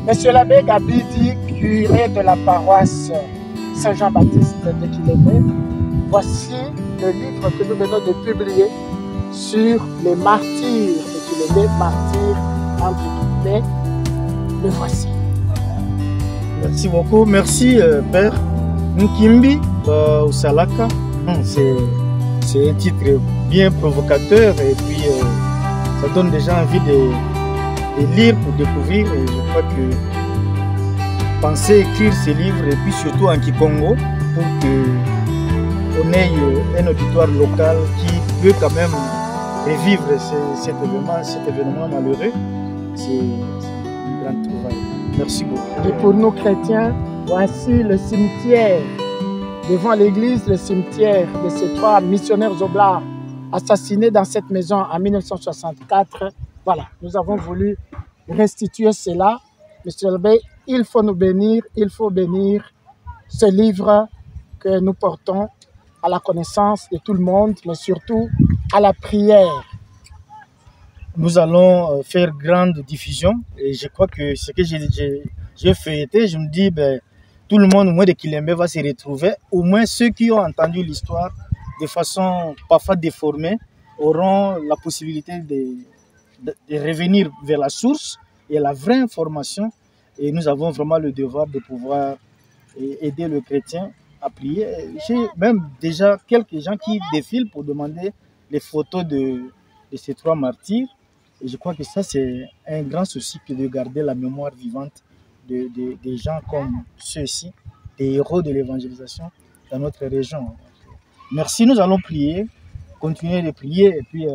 Monsieur l'abbé Gabidi, curé de la paroisse Saint-Jean-Baptiste de Kilébé, voici le livre que nous venons de publier sur les martyrs de Kilébé, martyrs entre guillemets. Le voici. Merci beaucoup. Merci, Père Nkimbi Usalaka. C'est un titre bien provocateur et puis ça donne déjà envie de lire pour découvrir. Et je crois que penser écrire ces livres et puis surtout en Kikongo pour qu'on ait un auditoire local qui peut quand même revivre cet événement malheureux, c'est une grande trouvaille. Merci beaucoup. Et pour nous chrétiens, voici le cimetière. Devant l'église, le cimetière de ces trois missionnaires oblates assassinés dans cette maison en 1964. Voilà, nous avons voulu restituer cela. Monsieur l'abbé, il faut nous bénir, il faut bénir ce livre que nous portons à la connaissance de tout le monde, mais surtout à la prière. Nous allons faire grande diffusion et je crois que ce que j'ai feuilleté, je me dis, ben, tout le monde, au moins de Kilembé, va se retrouver. Au moins ceux qui ont entendu l'histoire de façon parfois déformée auront la possibilité de revenir vers la source et la vraie information. Et nous avons vraiment le devoir de pouvoir aider le chrétien à prier. J'ai même déjà quelques gens qui défilent pour demander les photos de ces trois martyrs. Et je crois que ça, c'est un grand souci que de garder la mémoire vivante des gens comme ceux-ci, des héros de l'évangélisation dans notre région. Merci, nous allons prier, continuer de prier. Et puis,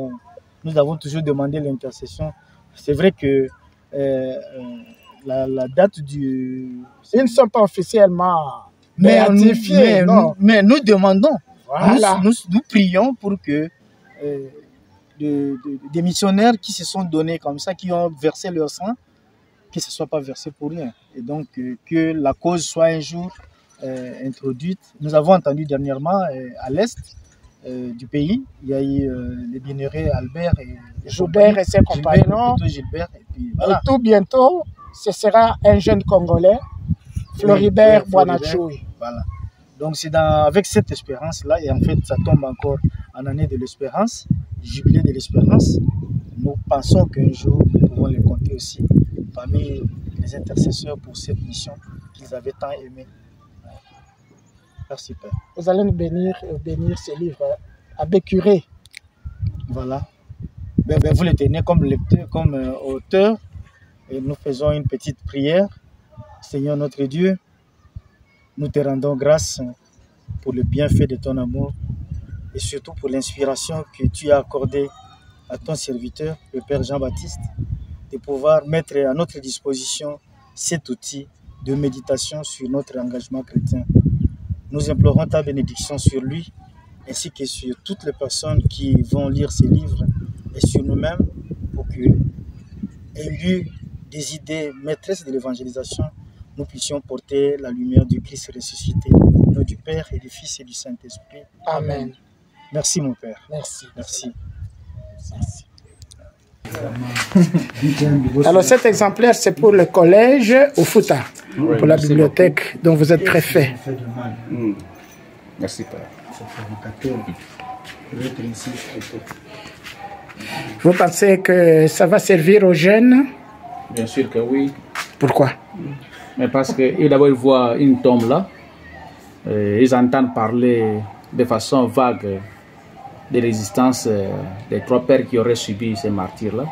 nous avons toujours demandé l'intercession. C'est vrai que la date du... Ils ne sont pas officiellement béatifiés, mais nous demandons, voilà. nous prions pour que des missionnaires qui se sont donnés comme ça, qui ont versé leur sang, que ce ne soit pas versé pour rien. Et donc, que la cause soit un jour introduite. Nous avons entendu dernièrement à l'est du pays, il y a eu les bienheureux Albert et Joubert et ses compagnons. Gilbert, et puis, voilà. Et tout bientôt, ce sera un jeune Congolais, Floribert Boanachoui. Voilà. Donc c'est avec cette espérance-là, et en fait ça tombe encore en année de l'espérance, jubilé de l'espérance. Nous pensons qu'un jour, nous pouvons les compter aussi parmi les intercesseurs pour cette mission qu'ils avaient tant aimée. Merci Père. Vous allez nous bénir ce livre, Abbé Curé. Voilà. Vous le tenez comme lecteur, comme auteur, et nous faisons une petite prière. Seigneur notre Dieu, nous te rendons grâce pour le bienfait de ton amour et surtout pour l'inspiration que tu as accordée à ton serviteur, le Père Jean-Baptiste, de pouvoir mettre à notre disposition cet outil de méditation sur notre engagement chrétien. Nous implorons ta bénédiction sur lui, ainsi que sur toutes les personnes qui vont lire ces livres et sur nous-mêmes, pour que, élus des idées maîtresses de l'évangélisation, nous puissions porter la lumière du Christ ressuscité, au nom du Père et du Fils et du Saint-Esprit. Amen. Merci mon Père. Merci. Merci. Merci. Alors cet exemplaire, c'est pour le collège au Fouta, oui, pour la bibliothèque dont vous êtes préfet. Merci Père. Vous pensez que ça va servir aux jeunes? Bien sûr que oui. Pourquoi? Mais parce que d'abord ils voient une tombe là, ils entendent parler de façon vague de résistance des trois pères qui auraient subi ces martyrs-là.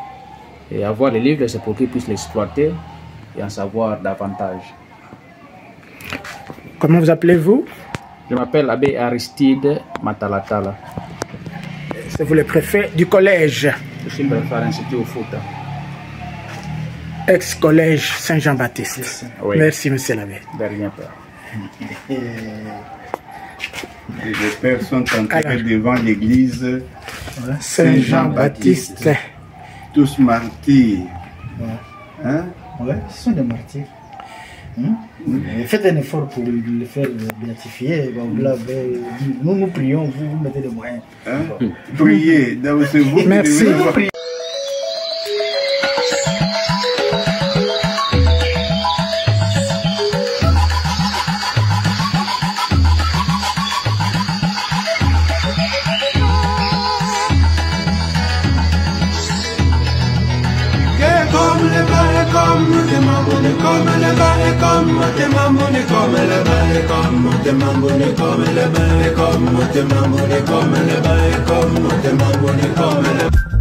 Et avoir les livres, c'est pour qu'ils puissent l'exploiter et en savoir davantage. Comment vous appelez-vous? Je m'appelle l'abbé Aristide Matalatala. C'est vous le préfet du collège? Je suis le préfet à l'Institut au Fouta. Ex-collège Saint-Jean-Baptiste. Oui. Merci, monsieur l'abbé. De rien, Père. Les pères sont entrés devant l'église Saint-Jean-Baptiste. Tous martyrs. Hein? Ouais, ce sont des martyrs. Faites un effort pour le faire béatifier. Nous prions, vous mettez des moyens. Priez. Merci. comme tes mamounes comme là-bas, et comme tes mamounes comme là-bas, et comme tes mamounes comme là-bas, et comme tes mamounes comme là-bas, et comme tes mamounes comme là-bas.